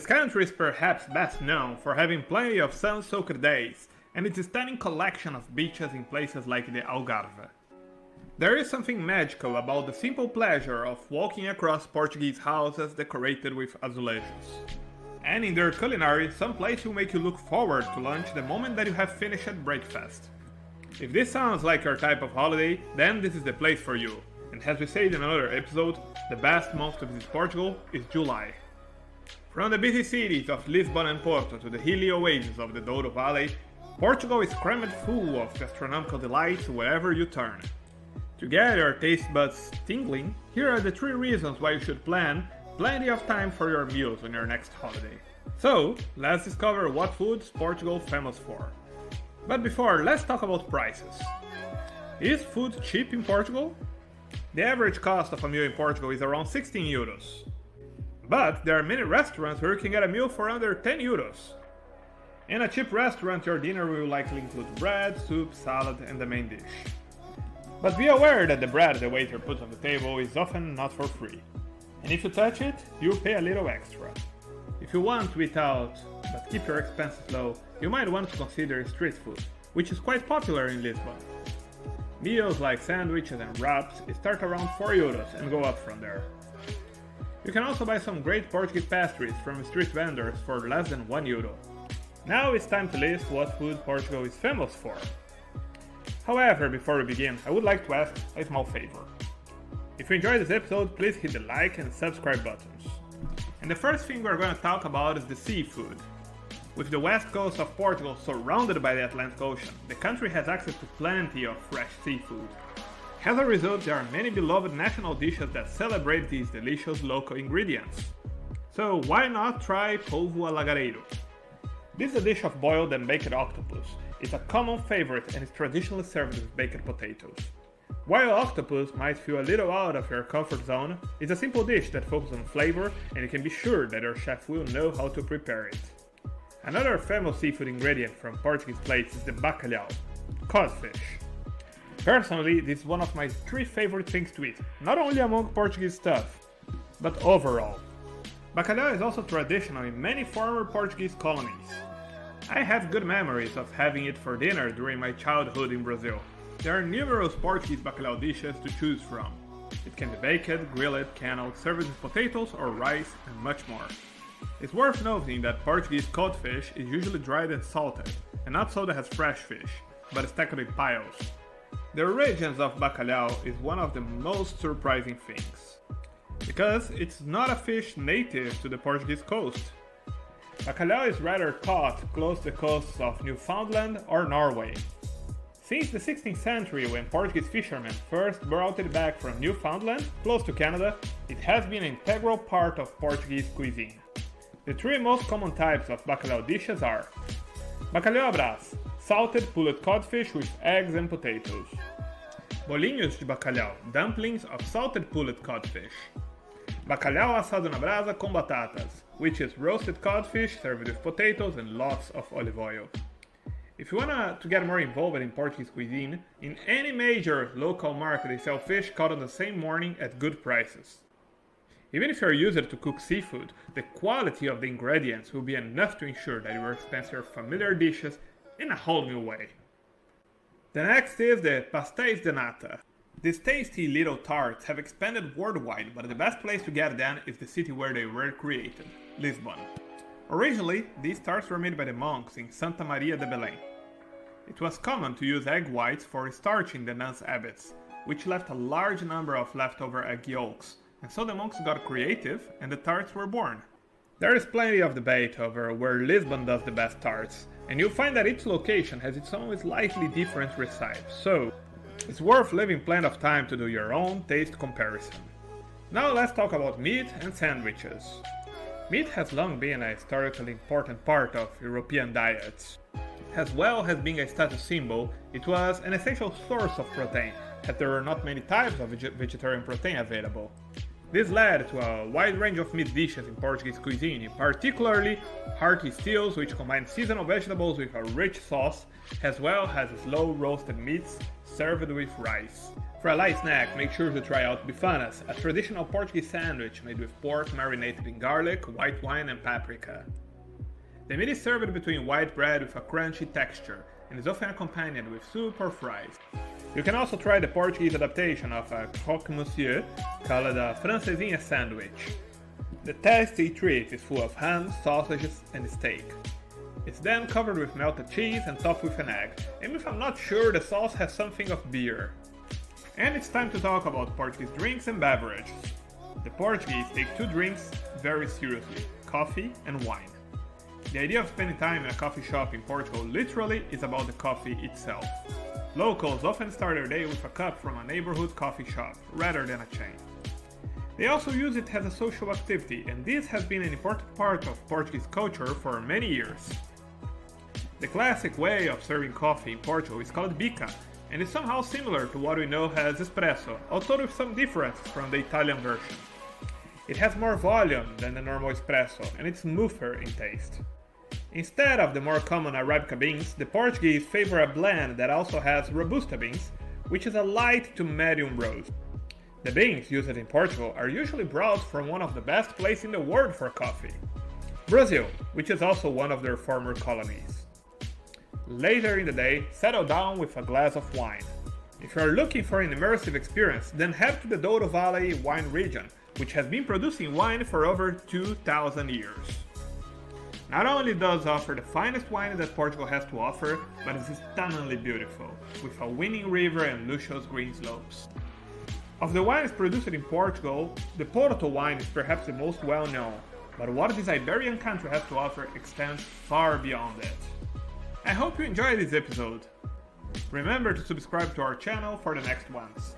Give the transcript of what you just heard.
This country is perhaps best known for having plenty of sun-soaked days and its stunning collection of beaches in places like the Algarve. There is something magical about the simple pleasure of walking across Portuguese houses decorated with azulejos. And in their culinary, some place will make you look forward to lunch the moment that you have finished breakfast. If this sounds like your type of holiday, then this is the place for you. And as we said in another episode, the best month to visit Portugal is July. From the busy cities of Lisbon and Porto to the hilly oases of the Douro Valley, Portugal is crammed full of gastronomical delights wherever you turn. To get your taste buds tingling, here are the 3 reasons why you should plan plenty of time for your meals on your next holiday. So, let's discover what foods Portugal is famous for. But before, let's talk about prices. Is food cheap in Portugal? The average cost of a meal in Portugal is around 16 euros. But there are many restaurants where you can get a meal for under 10 euros. In a cheap restaurant, your dinner will likely include bread, soup, salad, and the main dish. But be aware that the bread the waiter puts on the table is often not for free. And if you touch it, you'll pay a little extra. If you want to eat out, but keep your expenses low, you might want to consider street food, which is quite popular in Lisbon. Meals like sandwiches and wraps start around 4 euros and go up from there. You can also buy some great Portuguese pastries from street vendors for less than 1 euro. Now it's time to list what food Portugal is famous for. However, before we begin, I would like to ask a small favor. If you enjoyed this episode, please hit the like and subscribe buttons. And the first thing we're going to talk about is the seafood. With the west coast of Portugal surrounded by the Atlantic Ocean, the country has access to plenty of fresh seafood. As a result, there are many beloved national dishes that celebrate these delicious local ingredients. So why not try polvo alagareiro? This is a dish of boiled and baked octopus. It's a common favorite and is traditionally served with baked potatoes. While octopus might feel a little out of your comfort zone, it's a simple dish that focuses on flavor and you can be sure that your chef will know how to prepare it. Another famous seafood ingredient from Portuguese plates is the bacalhau, codfish. Personally, this is one of my 3 favorite things to eat, not only among Portuguese stuff, but overall. Bacalhau is also traditional in many former Portuguese colonies. I have good memories of having it for dinner during my childhood in Brazil. There are numerous Portuguese bacalhau dishes to choose from. It can be baked, grilled, canned, served with potatoes or rice, and much more. It's worth noting that Portuguese codfish is usually dried and salted, and not sold as fresh fish, but stacked in piles. The origins of bacalhau is one of the most surprising things, because it's not a fish native to the Portuguese coast. Bacalhau is rather caught close to the coasts of Newfoundland or Norway. Since the 16th century, when Portuguese fishermen first brought it back from Newfoundland, close to Canada, it has been an integral part of Portuguese cuisine. The 3 most common types of bacalhau dishes are bacalhau à brás, salted pulled codfish with eggs and potatoes. Bolinhos de bacalhau, dumplings of salted pulled codfish. Bacalhau assado na brasa com batatas, which is roasted codfish served with potatoes and lots of olive oil. If you want to get more involved in Portuguese cuisine, in any major local market they sell fish caught on the same morning at good prices. Even if you're used to cook seafood, the quality of the ingredients will be enough to ensure that you experience your familiar dishes in a whole new way. The next is the pastéis de nata. These tasty little tarts have expanded worldwide, but the best place to get them is the city where they were created, Lisbon. Originally, these tarts were made by the monks in Santa Maria de Belém. It was common to use egg whites for starching the nuns' habits, which left a large number of leftover egg yolks, and so the monks got creative and the tarts were born. There is plenty of debate over where Lisbon does the best tarts, and you'll find that each location has its own slightly different recipes, so it's worth leaving plenty of time to do your own taste comparison. Now let's talk about meat and sandwiches. Meat has long been a historically important part of European diets. As well as being a status symbol, it was an essential source of protein, as there were not many types of vegetarian protein available. This led to a wide range of meat dishes in Portuguese cuisine, particularly hearty stews which combine seasonal vegetables with a rich sauce, as well as slow roasted meats served with rice. For a light snack, make sure to try out bifanas, a traditional Portuguese sandwich made with pork marinated in garlic, white wine and paprika. The meat is served between white bread with a crunchy texture and is often accompanied with soup or fries. You can also try the Portuguese adaptation of a croque-monsieur called a francesinha sandwich. The tasty treat is full of ham, sausages and steak. It's then covered with melted cheese and topped with an egg, and if I'm not sure, the sauce has something of beer. And it's time to talk about Portuguese drinks and beverages. The Portuguese take two drinks very seriously, coffee and wine. The idea of spending time in a coffee shop in Portugal literally is about the coffee itself. Locals often start their day with a cup from a neighborhood coffee shop, rather than a chain. They also use it as a social activity, and this has been an important part of Portuguese culture for many years. The classic way of serving coffee in Portugal is called bica, and is somehow similar to what we know as espresso, although with some differences from the Italian version. It has more volume than the normal espresso, and it's smoother in taste. Instead of the more common Arabica beans, the Portuguese favor a blend that also has Robusta beans, which is a light to medium roast. The beans used in Portugal are usually brought from one of the best places in the world for coffee, Brazil, which is also one of their former colonies. Later in the day, settle down with a glass of wine. If you are looking for an immersive experience, then head to the Douro Valley wine region, which has been producing wine for over 2,000 years. Not only does it offer the finest wine that Portugal has to offer, but it is stunningly beautiful, with a winning river and luscious green slopes. Of the wines produced in Portugal, the Porto wine is perhaps the most well known, but what this Iberian country has to offer extends far beyond it. I hope you enjoyed this episode. Remember to subscribe to our channel for the next ones.